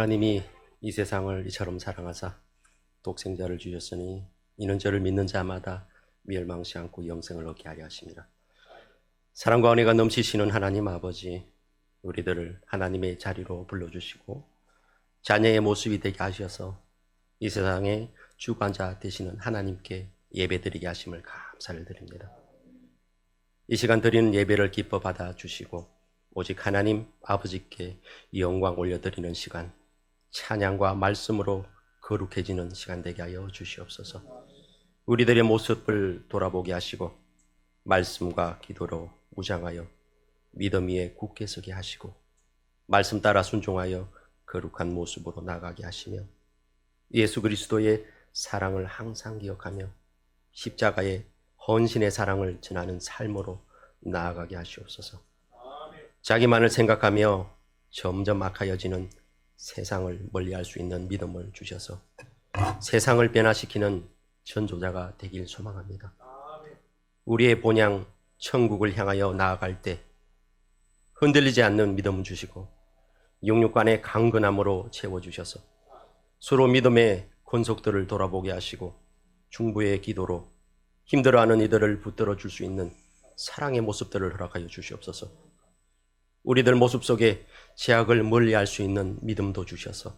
하나님이 이 세상을 이처럼 사랑하사 독생자를 주셨으니 이는 저를 믿는 자마다 멸망치 않고 영생을 얻게 하려 하심이라. 사랑과 은혜가 넘치시는 하나님 아버지, 우리들을 하나님의 자리로 불러주시고 자녀의 모습이 되게 하셔서 이 세상의 주관자 되시는 하나님께 예배드리게 하심을 감사를 드립니다. 이 시간 드리는 예배를 기뻐 받아주시고 오직 하나님 아버지께 영광 올려드리는 시간, 찬양과 말씀으로 거룩해지는 시간 되게 하여 주시옵소서. 우리들의 모습을 돌아보게 하시고 말씀과 기도로 무장하여 믿음 위에 굳게 서게 하시고 말씀 따라 순종하여 거룩한 모습으로 나가게 하시며 예수 그리스도의 사랑을 항상 기억하며 십자가의 헌신의 사랑을 전하는 삶으로 나아가게 하시옵소서. 자기만을 생각하며 점점 악하여지는 세상을 멀리할 수 있는 믿음을 주셔서 세상을 변화시키는 전조자가 되길 소망합니다. 우리의 본향 천국을 향하여 나아갈 때 흔들리지 않는 믿음을 주시고 육육간의 강건함으로 채워주셔서 서로 믿음의 권속들을 돌아보게 하시고 중보의 기도로 힘들어하는 이들을 붙들어 줄 수 있는 사랑의 모습들을 허락하여 주시옵소서. 우리들 모습 속에 죄악을 멀리할 수 있는 믿음도 주셔서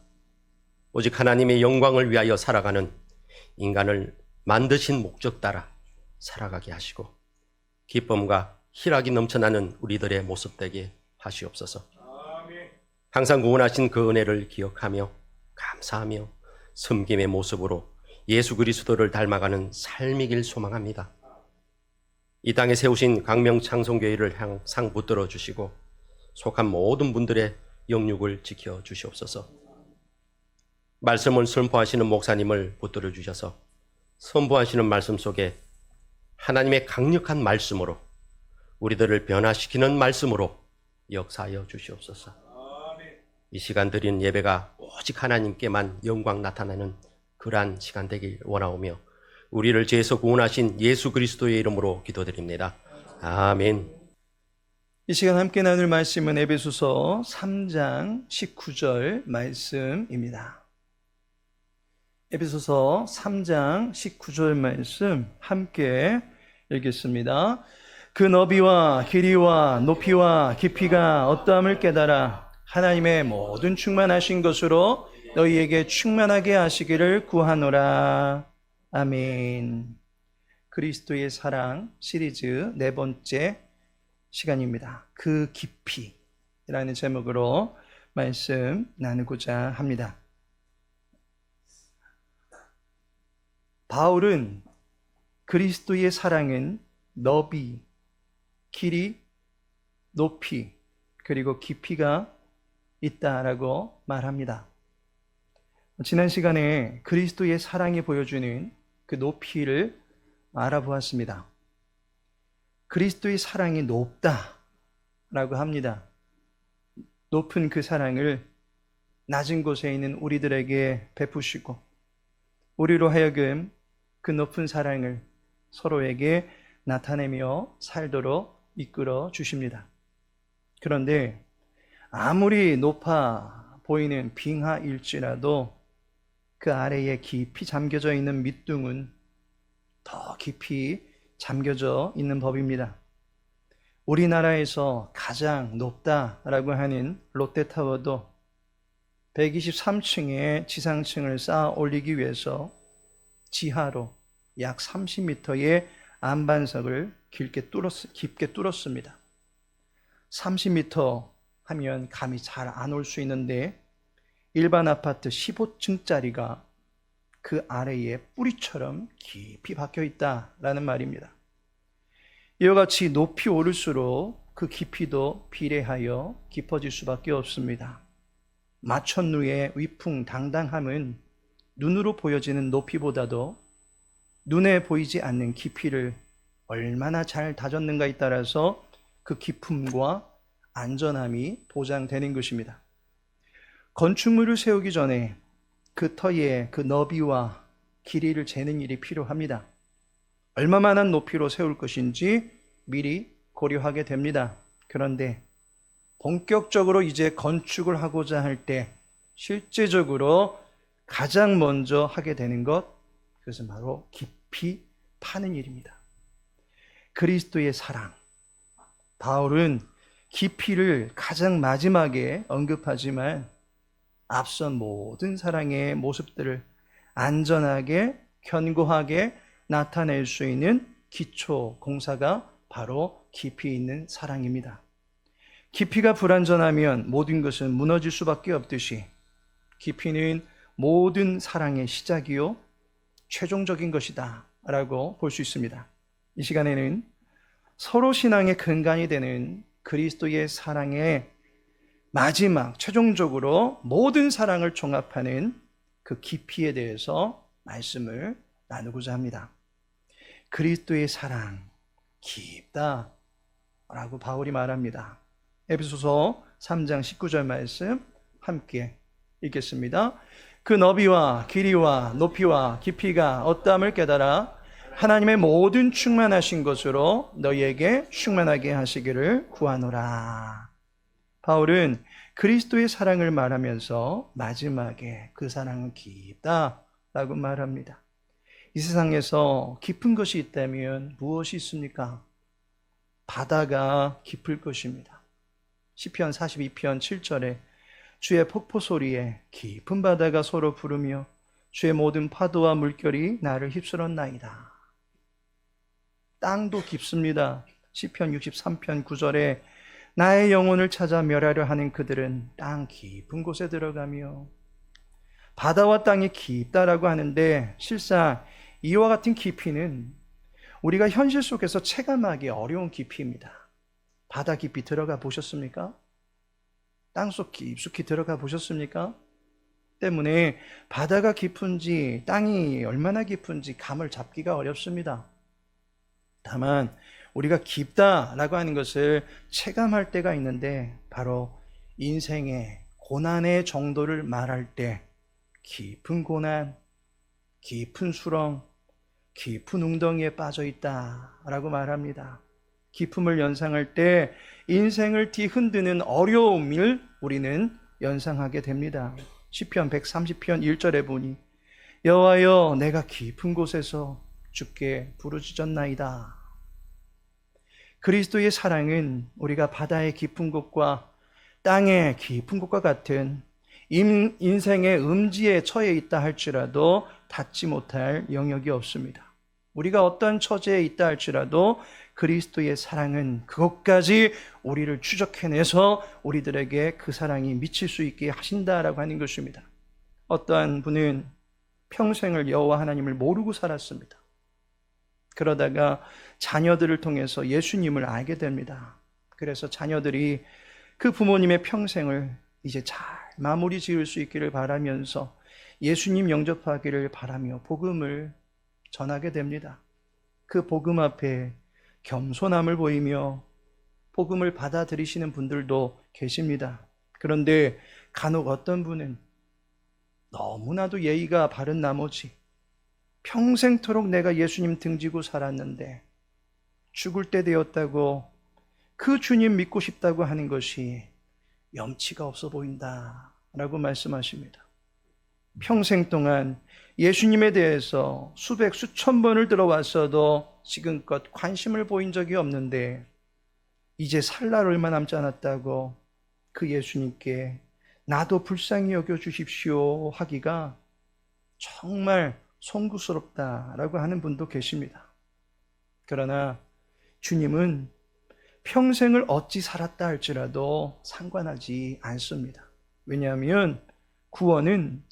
오직 하나님의 영광을 위하여 살아가는 인간을 만드신 목적 따라 살아가게 하시고 기쁨과 희락이 넘쳐나는 우리들의 모습 되게 하시옵소서. 항상 구원하신 그 은혜를 기억하며 감사하며 섬김의 모습으로 예수 그리스도를 닮아가는 삶이길 소망합니다. 이 땅에 세우신 광명창송교회를 항상 붙들어 주시고 속한 모든 분들의 영육을 지켜 주시옵소서. 말씀을 선포하시는 목사님을 붙들어 주셔서 선포하시는 말씀 속에 하나님의 강력한 말씀으로 우리들을 변화시키는 말씀으로 역사하여 주시옵소서. 이 시간 드리는 예배가 오직 하나님께만 영광 나타나는 그러한 시간 되길 원하오며 우리를 죄에서 구원하신 예수 그리스도의 이름으로 기도드립니다. 아멘. 이 시간 함께 나눌 말씀은 에베소서 3장 19절 말씀입니다. 에베소서 3장 19절 말씀 함께 읽겠습니다. 그 너비와 길이와 높이와 깊이가 어떠함을 깨달아 하나님의 모든 충만하신 것으로 너희에게 충만하게 하시기를 구하노라. 아멘. 그리스도의 사랑 시리즈 네 번째 시간입니다. 그 깊이라는 제목으로 말씀 나누고자 합니다. 바울은 그리스도의 사랑은 너비, 길이, 높이, 그리고 깊이가 있다라고 말합니다. 지난 시간에 그리스도의 사랑이 보여주는 그 높이를 알아보았습니다. 그리스도의 사랑이 높다라고 합니다. 높은 그 사랑을 낮은 곳에 있는 우리들에게 베푸시고 우리로 하여금 그 높은 사랑을 서로에게 나타내며 살도록 이끌어 주십니다. 그런데 아무리 높아 보이는 빙하일지라도 그 아래에 깊이 잠겨져 있는 밑둥은 더 깊이 잠겨져 있는 법입니다. 우리나라에서 가장 높다라고 하는 롯데타워도 123층의 지상층을 쌓아 올리기 위해서 지하로 약 30m의 안반석을 깊게 뚫었습니다. 30m 하면 감이 잘 안 올 수 있는데 일반 아파트 15층짜리가 그 아래에 뿌리처럼 깊이 박혀 있다라는 말입니다. 이와 같이 높이 오를수록 그 깊이도 비례하여 깊어질 수밖에 없습니다. 마천루의 위풍당당함은 눈으로 보여지는 높이보다도 눈에 보이지 않는 깊이를 얼마나 잘 다졌는가에 따라서 그 깊음과 안전함이 보장되는 것입니다. 건축물을 세우기 전에 그 터의 그 너비와 길이를 재는 일이 필요합니다. 얼마만한 높이로 세울 것인지 미리 고려하게 됩니다. 그런데 본격적으로 이제 건축을 하고자 할 때 실제적으로 가장 먼저 하게 되는 것, 그것은 바로 깊이 파는 일입니다. 그리스도의 사랑. 바울은 깊이를 가장 마지막에 언급하지만 앞선 모든 사랑의 모습들을 안전하게 견고하게 나타낼 수 있는 기초 공사가 바로 깊이 있는 사랑입니다. 깊이가 불완전하면 모든 것은 무너질 수밖에 없듯이 깊이는 모든 사랑의 시작이요 최종적인 것이다 라고 볼 수 있습니다. 이 시간에는 서로 신앙의 근간이 되는 그리스도의 사랑의 마지막 최종적으로 모든 사랑을 종합하는 그 깊이에 대해서 말씀을 나누고자 합니다. 그리스도의 사랑 깊다 라고 바울이 말합니다. 에베소서 3장 19절 말씀 함께 읽겠습니다. 그 너비와 길이와 높이와 깊이가 어떠함을 깨달아 하나님의 모든 충만하신 것으로 너희에게 충만하게 하시기를 구하노라. 바울은 그리스도의 사랑을 말하면서 마지막에 그 사랑은 깊다라고 말합니다. 이 세상에서 깊은 것이 있다면 무엇이 있습니까? 바다가 깊을 것입니다. 시편 42편 7절에 주의 폭포 소리에 깊은 바다가 서로 부르며 주의 모든 파도와 물결이 나를 휩쓸었나이다. 땅도 깊습니다. 시편 63편 9절에 나의 영혼을 찾아 멸하려 하는 그들은 땅 깊은 곳에 들어가며, 바다와 땅이 깊다라고 하는데 실상 이와 같은 깊이는 우리가 현실 속에서 체감하기 어려운 깊이입니다. 바다 깊이 들어가 보셨습니까? 땅속 깊숙이 들어가 보셨습니까? 때문에 바다가 깊은지 땅이 얼마나 깊은지 감을 잡기가 어렵습니다. 다만 우리가 깊다라고 하는 것을 체감할 때가 있는데 바로 인생의 고난의 정도를 말할 때 깊은 고난, 깊은 수렁, 깊은 웅덩이에 빠져 있다라고 말합니다. 깊음을 연상할 때 인생을 뒤흔드는 어려움을 우리는 연상하게 됩니다. 시편 130편 1절에 보니 여호와여 내가 깊은 곳에서 주께 부르짖었나이다. 그리스도의 사랑은 우리가 바다의 깊은 곳과 땅의 깊은 곳과 같은 인생의 음지에 처해 있다 할지라도 닿지 못할 영역이 없습니다. 우리가 어떤 처지에 있다 할지라도 그리스도의 사랑은 그것까지 우리를 추적해내서 우리들에게 그 사랑이 미칠 수 있게 하신다라고 하는 것입니다. 어떠한 분은 평생을 여호와 하나님을 모르고 살았습니다. 그러다가 자녀들을 통해서 예수님을 알게 됩니다. 그래서 자녀들이 그 부모님의 평생을 이제 잘 마무리 지을 수 있기를 바라면서 예수님 영접하기를 바라며 복음을 전하게 됩니다. 그 복음 앞에 겸손함을 보이며 복음을 받아들이시는 분들도 계십니다. 그런데 간혹 어떤 분은 너무나도 예의가 바른 나머지 평생토록 내가 예수님 등지고 살았는데 죽을 때 되었다고 그 주님 믿고 싶다고 하는 것이 염치가 없어 보인다라고 말씀하십니다. 평생 동안 예수님에 대해서 수백 수천 번을 들어왔어도 지금껏 관심을 보인 적이 없는데 이제 살 날 얼마 남지 않았다고 그 예수님께 나도 불쌍히 여겨주십시오 하기가 정말 송구스럽다라고 하는 분도 계십니다. 그러나 주님은 평생을 어찌 살았다 할지라도 상관하지 않습니다. 왜냐하면 구원은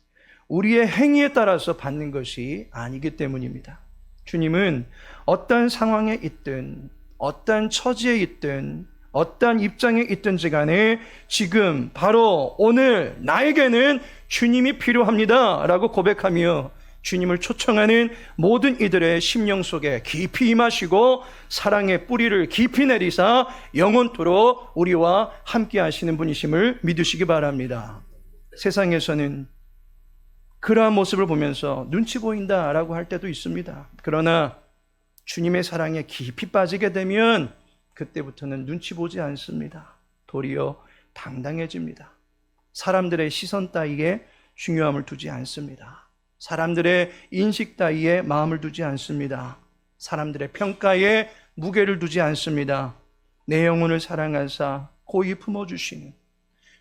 우리의 행위에 따라서 받는 것이 아니기 때문입니다. 주님은 어떤 상황에 있든 어떤 처지에 있든 어떤 입장에 있든지 간에 지금 바로 오늘 나에게는 주님이 필요합니다 라고 고백하며 주님을 초청하는 모든 이들의 심령 속에 깊이 임하시고 사랑의 뿌리를 깊이 내리사 영원토록 우리와 함께 하시는 분이심을 믿으시기 바랍니다. 세상에서는 그러한 모습을 보면서 눈치 보인다라고 할 때도 있습니다. 그러나 주님의 사랑에 깊이 빠지게 되면 그때부터는 눈치 보지 않습니다. 도리어 당당해집니다. 사람들의 시선 따위에 중요함을 두지 않습니다. 사람들의 인식 따위에 마음을 두지 않습니다. 사람들의 평가에 무게를 두지 않습니다. 내 영혼을 사랑하사 고이 품어주시는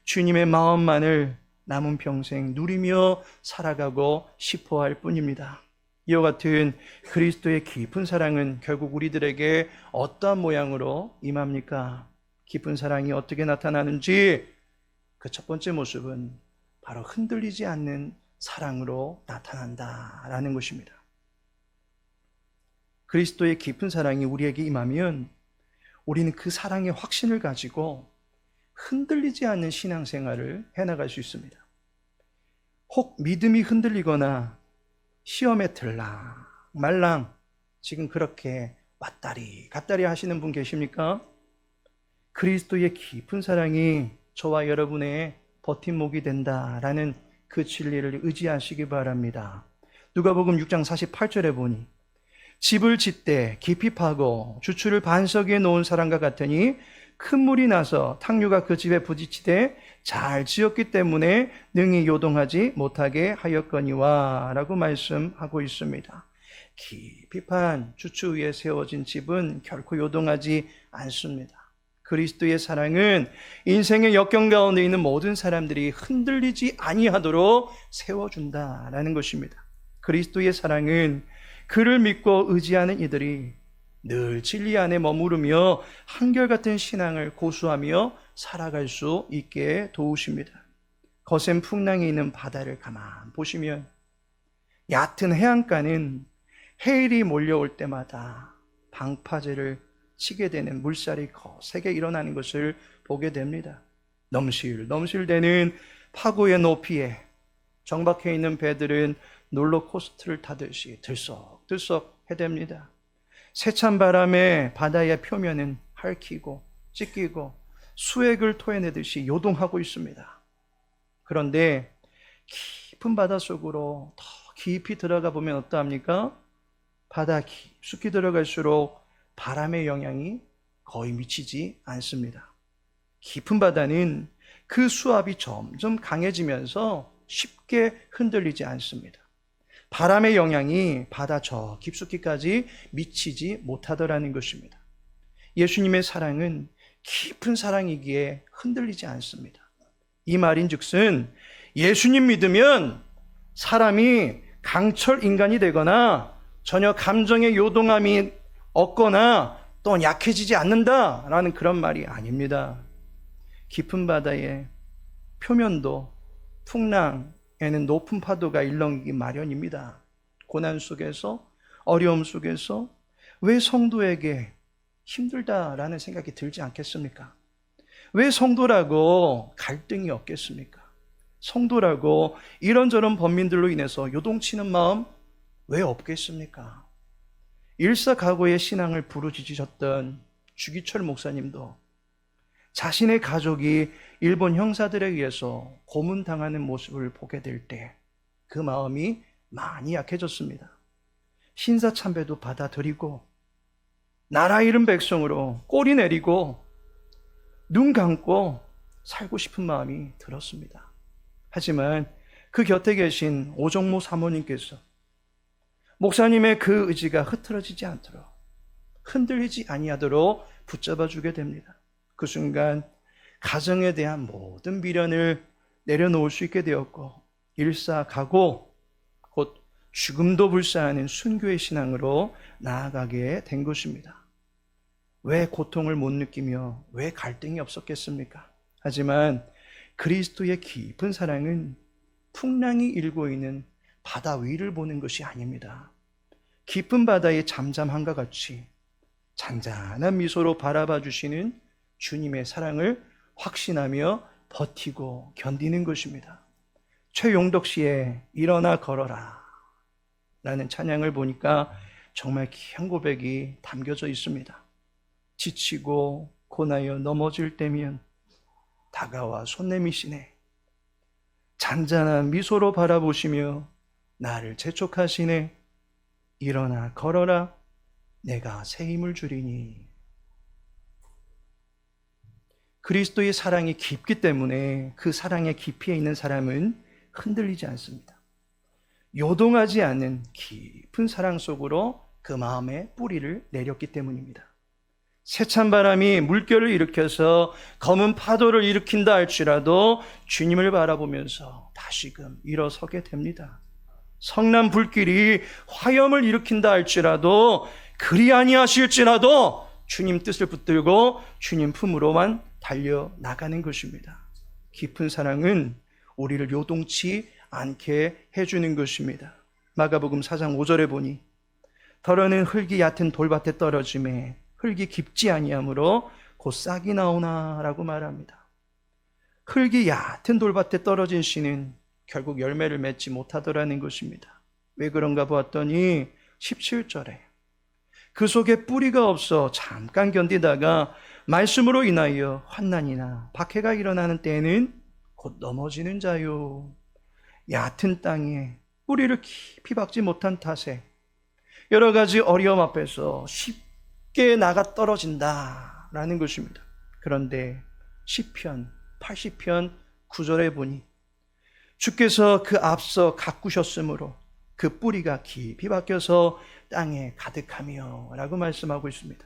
주님의 마음만을 남은 평생 누리며 살아가고 싶어 할 뿐입니다. 이와 같은 그리스도의 깊은 사랑은 결국 우리들에게 어떠한 모양으로 임합니까? 깊은 사랑이 어떻게 나타나는지 그 첫 번째 모습은 바로 흔들리지 않는 사랑으로 나타난다라는 것입니다. 그리스도의 깊은 사랑이 우리에게 임하면 우리는 그 사랑의 확신을 가지고 흔들리지 않는 신앙생활을 해나갈 수 있습니다. 혹 믿음이 흔들리거나 시험에 들랑 말랑 지금 그렇게 왔다리 갔다리 하시는 분 계십니까? 그리스도의 깊은 사랑이 저와 여러분의 버팀목이 된다라는 그 진리를 의지하시기 바랍니다. 누가복음 6장 48절에 보니 집을 짓되 깊이 파고 주추를 반석 위에 놓은 사람과 같으니 큰 물이 나서 탕류가 그 집에 부딪히되 잘 지었기 때문에 능히 요동하지 못하게 하였거니와 라고 말씀하고 있습니다. 깊이 판 주추 위에 세워진 집은 결코 요동하지 않습니다. 그리스도의 사랑은 인생의 역경 가운데 있는 모든 사람들이 흔들리지 아니하도록 세워준다라는 것입니다. 그리스도의 사랑은 그를 믿고 의지하는 이들이 늘 진리 안에 머무르며 한결같은 신앙을 고수하며 살아갈 수 있게 도우십니다. 거센 풍랑이 있는 바다를 가만 보시면 얕은 해안가는 해일이 몰려올 때마다 방파제를 치게 되는 물살이 거세게 일어나는 것을 보게 됩니다. 넘실넘실대는 파고의 높이에 정박해 있는 배들은 롤러코스터를 타듯이 들썩들썩 해댑니다. 세찬 바람에 바다의 표면은 핥히고 찢기고 수액을 토해내듯이 요동하고 있습니다. 그런데 깊은 바다 속으로 더 깊이 들어가 보면 어떠합니까? 바다 깊숙이 들어갈수록 바람의 영향이 거의 미치지 않습니다. 깊은 바다는 그 수압이 점점 강해지면서 쉽게 흔들리지 않습니다. 바람의 영향이 바다 저 깊숙이까지 미치지 못하더라는 것입니다. 예수님의 사랑은 깊은 사랑이기에 흔들리지 않습니다. 이 말인즉슨 예수님 믿으면 사람이 강철 인간이 되거나 전혀 감정의 요동함이 없거나 또 약해지지 않는다라는 그런 말이 아닙니다. 깊은 바다의 표면도 풍랑에는 높은 파도가 일렁이기 마련입니다. 고난 속에서, 어려움 속에서 왜 성도에게 힘들다라는 생각이 들지 않겠습니까? 왜 성도라고 갈등이 없겠습니까? 성도라고 이런저런 범민들로 인해서 요동치는 마음 왜 없겠습니까? 일사각오의 신앙을 부르짖으셨던 주기철 목사님도 자신의 가족이 일본 형사들에 의해서 고문당하는 모습을 보게 될 때 그 마음이 많이 약해졌습니다. 신사참배도 받아들이고 나라 잃은 백성으로 꼬리 내리고 눈 감고 살고 싶은 마음이 들었습니다. 하지만 그 곁에 계신 오정모 사모님께서 목사님의 그 의지가 흐트러지지 않도록 흔들리지 아니하도록 붙잡아 주게 됩니다. 그 순간 가정에 대한 모든 미련을 내려놓을 수 있게 되었고 일사각오 곧 죽음도 불사하는 순교의 신앙으로 나아가게 된 것입니다. 왜 고통을 못 느끼며 왜 갈등이 없었겠습니까? 하지만 그리스도의 깊은 사랑은 풍랑이 일고 있는 바다 위를 보는 것이 아닙니다. 깊은 바다의 잠잠함과 같이 잔잔한 미소로 바라봐 주시는 주님의 사랑을 확신하며 버티고 견디는 것입니다. 최용덕 씨의 일어나 걸어라 라는 찬양을 보니까 정말 귀한 고백이 담겨져 있습니다. 지치고 고나여 넘어질 때면 다가와 손 내미시네. 잔잔한 미소로 바라보시며 나를 재촉하시네. 일어나 걸어라. 내가 새 힘을 주리니. 그리스도의 사랑이 깊기 때문에 그 사랑의 깊이에 있는 사람은 흔들리지 않습니다. 요동하지 않는 깊은 사랑 속으로 그 마음에 뿌리를 내렸기 때문입니다. 세찬 바람이 물결을 일으켜서 검은 파도를 일으킨다 할지라도 주님을 바라보면서 다시금 일어서게 됩니다. 성난 불길이 화염을 일으킨다 할지라도 그리 아니하실지라도 주님 뜻을 붙들고 주님 품으로만 달려나가는 것입니다. 깊은 사랑은 우리를 요동치 않게 해주는 것입니다. 마가복음 4장 5절에 보니 더러는 흙이 얕은 돌밭에 떨어짐에 흙이 깊지 아니하므로 곧 싹이 나오나 라고 말합니다. 흙이 얕은 돌밭에 떨어진 씨는 결국 열매를 맺지 못하더라는 것입니다. 왜 그런가 보았더니 17절에 그 속에 뿌리가 없어 잠깐 견디다가 말씀으로 인하여 환난이나 박해가 일어나는 때에는 곧 넘어지는 자요. 얕은 땅에 뿌리를 깊이 박지 못한 탓에 여러 가지 어려움 앞에서 쉽게 나가 떨어진다라는 것입니다. 그런데 시편 80편 9절에 보니 주께서 그 앞서 가꾸셨으므로 그 뿌리가 깊이 박혀서 땅에 가득하며 라고 말씀하고 있습니다.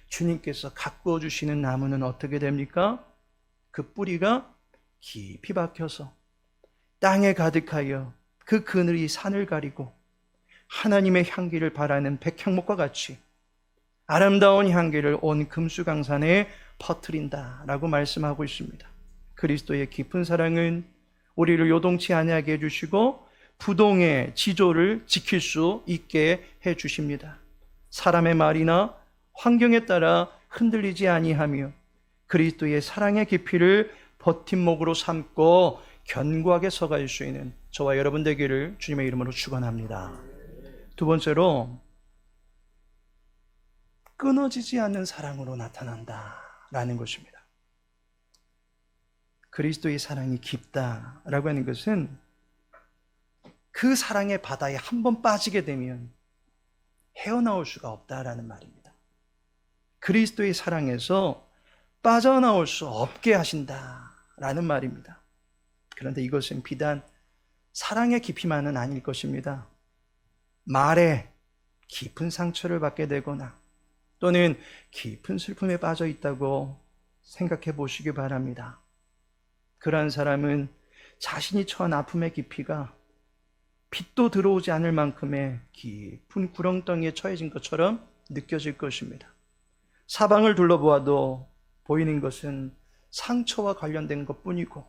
주님께서 가꾸어 주시는 나무는 어떻게 됩니까? 그 뿌리가 깊이 박혀서 땅에 가득하여 그 그늘이 산을 가리고 하나님의 향기를 바라는 백향목과 같이 아름다운 향기를 온 금수강산에 퍼뜨린다라고 말씀하고 있습니다. 그리스도의 깊은 사랑은 우리를 요동치 아니하게 해주시고 부동의 지조를 지킬 수 있게 해주십니다. 사람의 말이나 환경에 따라 흔들리지 아니하며 그리스도의 사랑의 깊이를 버팀목으로 삼고 견고하게 서갈 수 있는 저와 여러분 되기를 주님의 이름으로 축원합니다. 두 번째로 끊어지지 않는 사랑으로 나타난다라는 것입니다. 그리스도의 사랑이 깊다라고 하는 것은 그 사랑의 바다에 한 번 빠지게 되면 헤어나올 수가 없다라는 말입니다. 그리스도의 사랑에서 빠져나올 수 없게 하신다라는 말입니다. 그런데 이것은 비단 사랑의 깊이만은 아닐 것입니다. 말에 깊은 상처를 받게 되거나 또는 깊은 슬픔에 빠져 있다고 생각해 보시기 바랍니다. 그러한 사람은 자신이 처한 아픔의 깊이가 빛도 들어오지 않을 만큼의 깊은 구렁텅이에 처해진 것처럼 느껴질 것입니다. 사방을 둘러보아도 보이는 것은 상처와 관련된 것뿐이고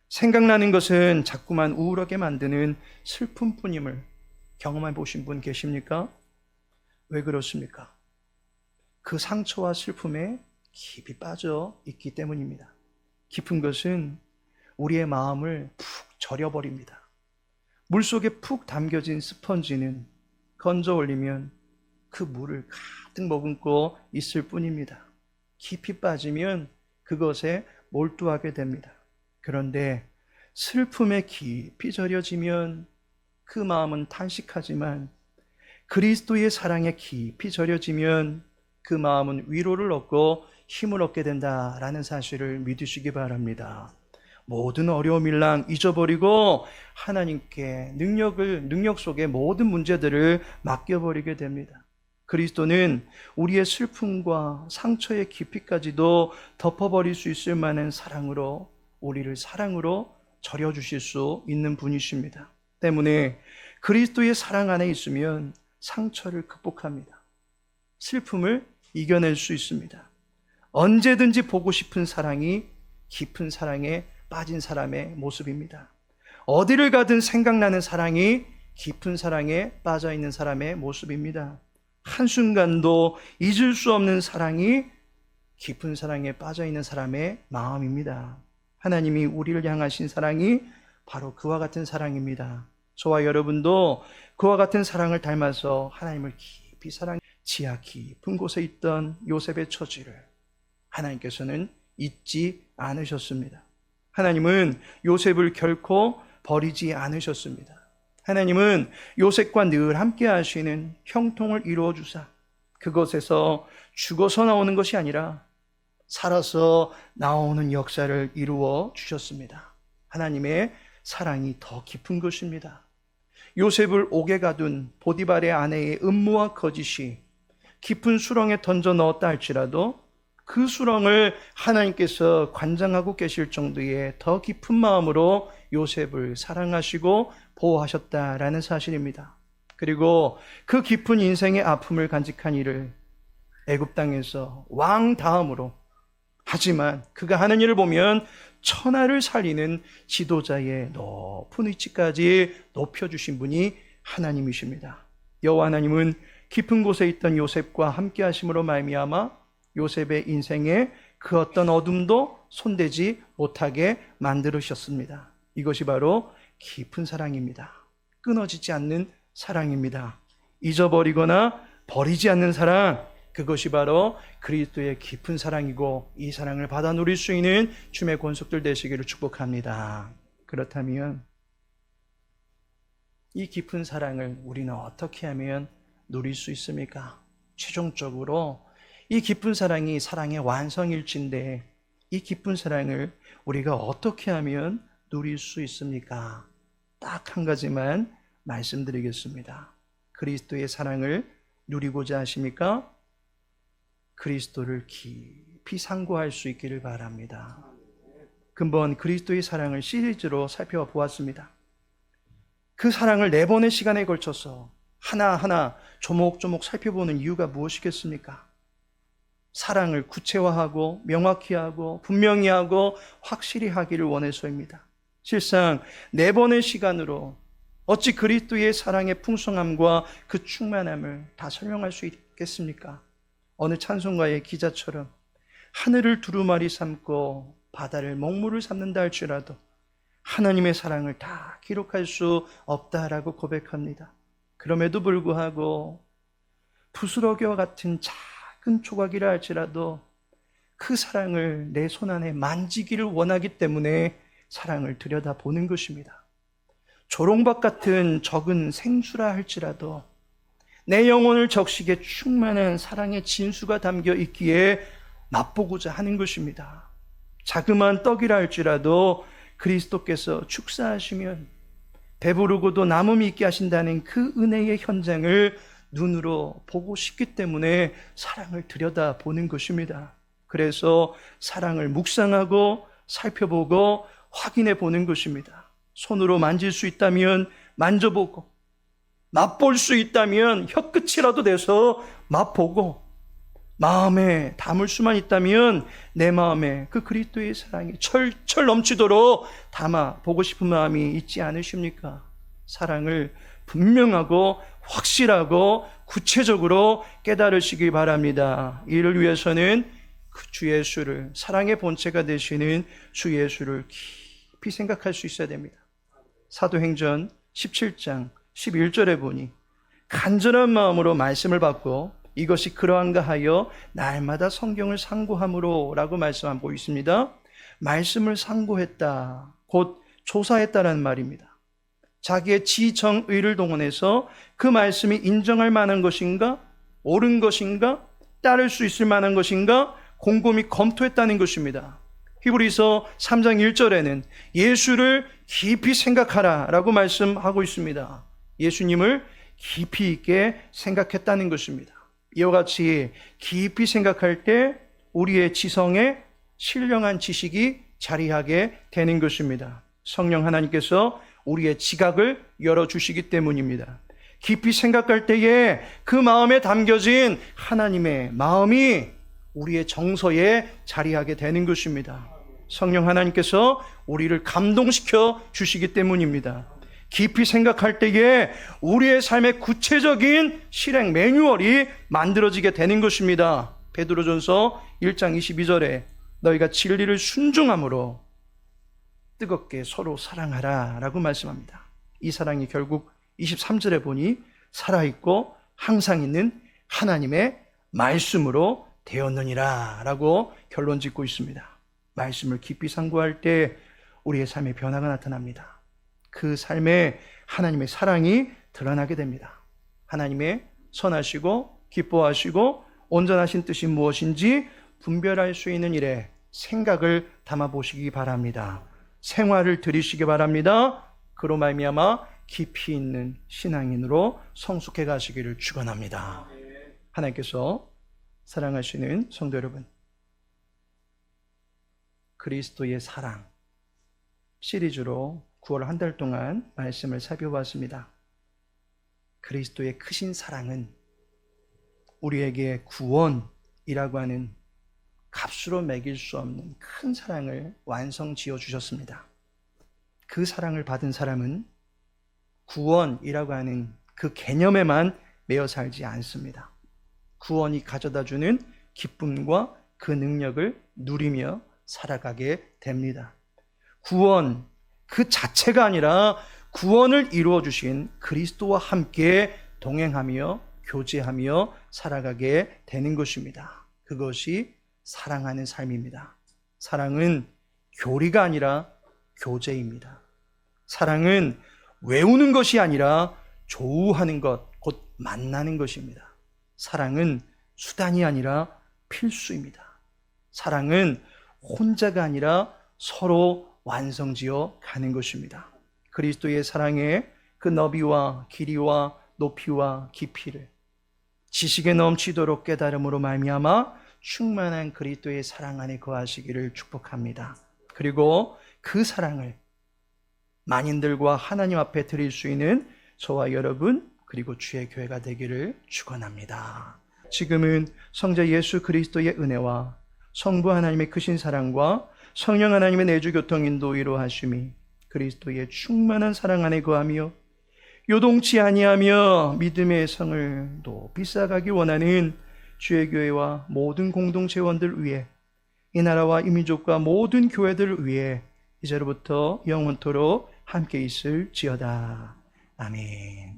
생각나는 것은 자꾸만 우울하게 만드는 슬픔뿐임을 경험해 보신 분 계십니까? 왜 그렇습니까? 그 상처와 슬픔에 깊이 빠져 있기 때문입니다. 깊은 것은 우리의 마음을 푹 절여버립니다. 물속에 푹 담겨진 스펀지는 건져 올리면 그 물을 가득 머금고 있을 뿐입니다. 깊이 빠지면 그것에 몰두하게 됩니다. 그런데 슬픔에 깊이 절여지면 그 마음은 탄식하지만 그리스도의 사랑에 깊이 절여지면 그 마음은 위로를 얻고 힘을 얻게 된다라는 사실을 믿으시기 바랍니다. 모든 어려움일랑 잊어버리고 하나님께 능력 속에 모든 문제들을 맡겨버리게 됩니다. 그리스도는 우리의 슬픔과 상처의 깊이까지도 덮어버릴 수 있을 만한 사랑으로 우리를 사랑으로 절여주실 수 있는 분이십니다. 때문에 그리스도의 사랑 안에 있으면 상처를 극복합니다. 슬픔을 이겨낼 수 있습니다. 언제든지 보고 싶은 사랑이 깊은 사랑에 빠진 사람의 모습입니다. 어디를 가든 생각나는 사랑이 깊은 사랑에 빠져 있는 사람의 모습입니다. 한순간도 잊을 수 없는 사랑이 깊은 사랑에 빠져 있는 사람의 마음입니다. 하나님이 우리를 향하신 사랑이 바로 그와 같은 사랑입니다. 저와 여러분도 그와 같은 사랑을 닮아서 하나님을 깊이 사랑해 지하 깊은 곳에 있던 요셉의 처지를 하나님께서는 잊지 않으셨습니다. 하나님은 요셉을 결코 버리지 않으셨습니다. 하나님은 요셉과 늘 함께 하시는 형통을 이루어 주사 그것에서 죽어서 나오는 것이 아니라 살아서 나오는 역사를 이루어 주셨습니다. 하나님의 사랑이 더 깊은 것입니다. 요셉을 옥에 가둔 보디발의 아내의 음모와 거짓이 깊은 수렁에 던져 넣었다 할지라도 그 수렁을 하나님께서 관장하고 계실 정도의 더 깊은 마음으로 요셉을 사랑하시고 보호하셨다라는 사실입니다. 그리고 그 깊은 인생의 아픔을 간직한 이를 애굽 땅에서 왕 다음으로, 하지만 그가 하는 일을 보면 천하를 살리는 지도자의 높은 위치까지 높여주신 분이 하나님이십니다. 여호와 하나님은 깊은 곳에 있던 요셉과 함께 하심으로 말미암아 요셉의 인생에 그 어떤 어둠도 손대지 못하게 만들으셨습니다. 이것이 바로 깊은 사랑입니다. 끊어지지 않는 사랑입니다. 잊어버리거나 버리지 않는 사랑, 그것이 바로 그리스도의 깊은 사랑이고 이 사랑을 받아 누릴 수 있는 주의 권속들 되시기를 축복합니다. 그렇다면 이 깊은 사랑을 우리는 어떻게 하면 누릴 수 있습니까? 최종적으로 이 깊은 사랑이 사랑의 완성일진데 이 깊은 사랑을 우리가 어떻게 하면 누릴 수 있습니까? 딱 한 가지만 말씀드리겠습니다. 그리스도의 사랑을 누리고자 하십니까? 그리스도를 깊이 상고할 수 있기를 바랍니다. 근본 그리스도의 사랑을 시리즈로 살펴보았습니다. 그 사랑을 4번의 시간에 걸쳐서 하나하나 조목조목 살펴보는 이유가 무엇이겠습니까? 사랑을 구체화하고 명확히 하고 분명히 하고 확실히 하기를 원해서입니다. 실상 4번의 시간으로 어찌 그리스도의 사랑의 풍성함과 그 충만함을 다 설명할 수 있겠습니까? 어느 찬송가의 기자처럼 하늘을 두루마리 삼고 바다를 먹물을 삼는다 할지라도 하나님의 사랑을 다 기록할 수 없다라고 고백합니다. 그럼에도 불구하고 부스러기와 같은 작은 조각이라 할지라도 그 사랑을 내 손 안에 만지기를 원하기 때문에 사랑을 들여다보는 것입니다. 조롱박 같은 적은 생수라 할지라도 내 영혼을 적시게 충만한 사랑의 진수가 담겨 있기에 맛보고자 하는 것입니다. 자그마한 떡이라 할지라도 그리스도께서 축사하시면 배부르고도 남음이 있게 하신다는 그 은혜의 현장을 눈으로 보고 싶기 때문에 사랑을 들여다보는 것입니다. 그래서 사랑을 묵상하고 살펴보고 확인해 보는 것입니다. 손으로 만질 수 있다면 만져보고 맛볼 수 있다면 혀끝이라도 돼서 맛보고 마음에 담을 수만 있다면 내 마음에 그 그리스도의 사랑이 철철 넘치도록 담아 보고 싶은 마음이 있지 않으십니까? 사랑을 분명하고 확실하고 구체적으로 깨달으시기 바랍니다. 이를 위해서는 그 주 예수를, 사랑의 본체가 되시는 주 예수를 깊이 생각할 수 있어야 됩니다. 사도행전 17장 11절에 보니 간절한 마음으로 말씀을 받고 이것이 그러한가 하여 날마다 성경을 상고함으로 라고 말씀하고 있습니다. 말씀을 상고했다, 곧 조사했다라는 말입니다. 자기의 지정의를 동원해서 그 말씀이 인정할 만한 것인가, 옳은 것인가, 따를 수 있을 만한 것인가 곰곰이 검토했다는 것입니다. 히브리서 3장 1절에는 예수를 깊이 생각하라 라고 말씀하고 있습니다. 예수님을 깊이 있게 생각했다는 것입니다. 이와 같이 깊이 생각할 때 우리의 지성에 신령한 지식이 자리하게 되는 것입니다. 성령 하나님께서 우리의 지각을 열어주시기 때문입니다. 깊이 생각할 때에 그 마음에 담겨진 하나님의 마음이 우리의 정서에 자리하게 되는 것입니다. 성령 하나님께서 우리를 감동시켜 주시기 때문입니다. 깊이 생각할 때에 우리의 삶의 구체적인 실행 매뉴얼이 만들어지게 되는 것입니다. 베드로전서 1장 22절에 너희가 진리를 순종함으로 뜨겁게 서로 사랑하라 라고 말씀합니다. 이 사랑이 결국 23절에 보니 살아있고 항상 있는 하나님의 말씀으로 되었느니라 라고 결론 짓고 있습니다. 말씀을 깊이 상고할 때 우리의 삶의 변화가 나타납니다. 그 삶에 하나님의 사랑이 드러나게 됩니다. 하나님의 선하시고 기뻐하시고 온전하신 뜻이 무엇인지 분별할 수 있는 일에 생각을 담아 보시기 바랍니다. 생활을 들이시기 바랍니다. 그로 말미암아 깊이 있는 신앙인으로 성숙해 가시기를 축원합니다. 하나님께서 사랑하시는 성도 여러분, 그리스도의 사랑 시리즈로 9월 한 달 동안 말씀을 살펴봤습니다. 그리스도의 크신 사랑은 우리에게 구원이라고 하는 값으로 매길 수 없는 큰 사랑을 완성지어 주셨습니다. 그 사랑을 받은 사람은 구원이라고 하는 그 개념에만 매여 살지 않습니다. 구원이 가져다 주는 기쁨과 그 능력을 누리며 살아가게 됩니다. 구원 그 자체가 아니라 구원을 이루어 주신 그리스도와 함께 동행하며 교제하며 살아가게 되는 것입니다. 그것이 사랑하는 삶입니다. 사랑은 교리가 아니라 교제입니다. 사랑은 외우는 것이 아니라 조우하는 것, 곧 만나는 것입니다. 사랑은 수단이 아니라 필수입니다. 사랑은 혼자가 아니라 서로 완성지어 가는 것입니다. 그리스도의 사랑의 그 너비와 길이와 높이와 깊이를 지식에 넘치도록 깨달음으로 말미암아 충만한 그리스도의 사랑 안에 거하시기를 축복합니다. 그리고 그 사랑을 만인들과 하나님 앞에 드릴 수 있는 저와 여러분 그리고 주의 교회가 되기를 축원합니다. 지금은 성자 예수 그리스도의 은혜와 성부 하나님의 크신 사랑과 성령 하나님의 내주 교통 인도 위로하심이 그리스도의 충만한 사랑 안에 거하며 요동치 아니하며 믿음의 성을 높이 쌓아가기 원하는 주의 교회와 모든 공동체원들 위해 이 나라와 이 민족과 모든 교회들을 위해 이제로부터 영원토록 함께 있을지어다. 아멘.